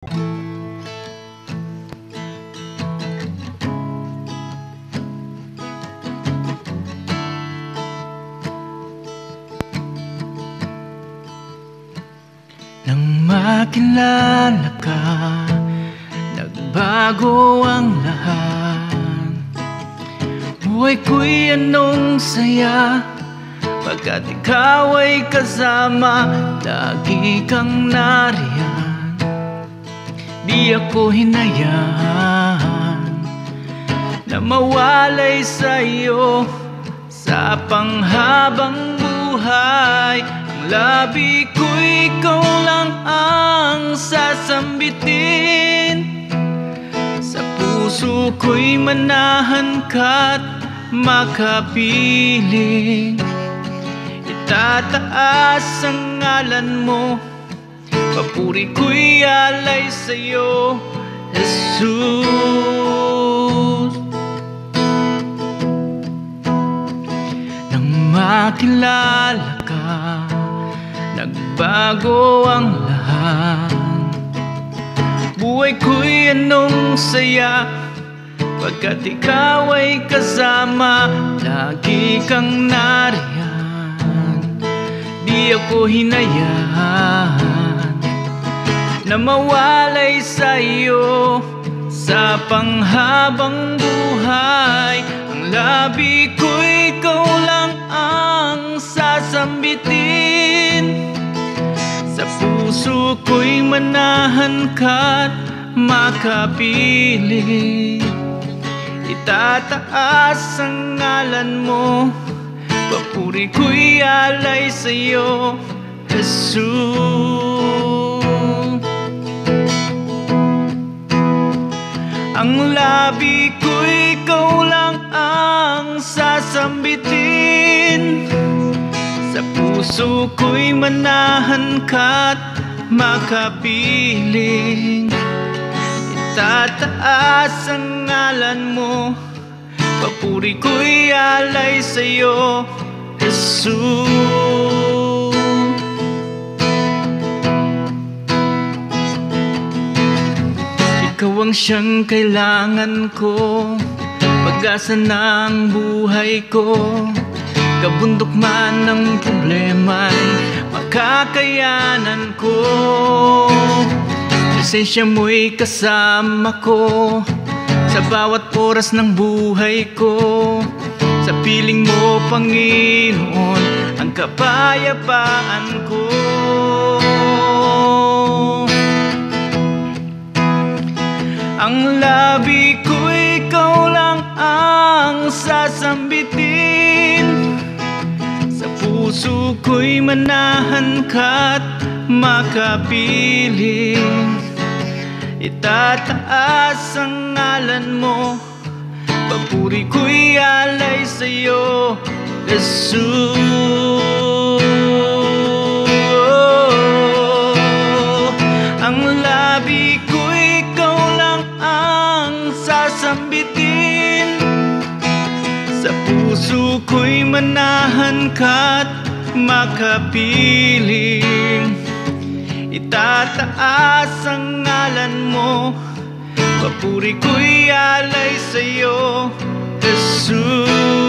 Nang makilala ka, nagbago ang lahat. Buhay ko'y anong saya, pagkat ikaw ay kasama. Lagi kang nariyan, di ako hinayaan na mawalay sa'yo sa panghabang buhay. Ang labi ko'y ikaw lang ang sasambitin, sa puso ko'y manahan ka't makapiling. Itataas ang ngalan mo, papuri ko'y alay sa'yo, Jesus. Nang makilala ka, nagbago ang lahat. Buhay ko'y anong saya, pagkat ikaw ay kasama. Lagi kang nariyan, di ako hinayaan na mawalay sa'yo sa panghabang buhay. Ang labi ko'y ikaw lang ang sasambitin, sa puso ko'y manahan ka't makapiling. Itataas ang ngalan mo, papuri ko'y alay sa'yo, Jesus. Ang labi ko'y ikaw lang ang sasambitin, sa puso ko'y manahan ka't makapiling. Itataas ang ngalan mo, papuri ko'y alay sa'yo, Jesus. Ikaw ang siyang kailangan ko, pag-asa ng buhay ko. Kabundok man ng problema'y makakayanan ko. Presensya mo'y kasama ko sa bawat oras ng buhay ko. Sa piling mo, Panginoon, ang kapayapaan ko. Ang labi ko'y ikaw lang ang sasambitin, sa puso ko'y manahan ka't makapiling. Itataas ang ngalan mo, papuri ko'y alay sa'yo, Jesus. Ang labi ko'y ikaw lang ang sasambitin, sa puso ko'y manahan ka't makapiling. Itataas ang ngalan mo, papuri ko'y alay sa'yo, Jesus.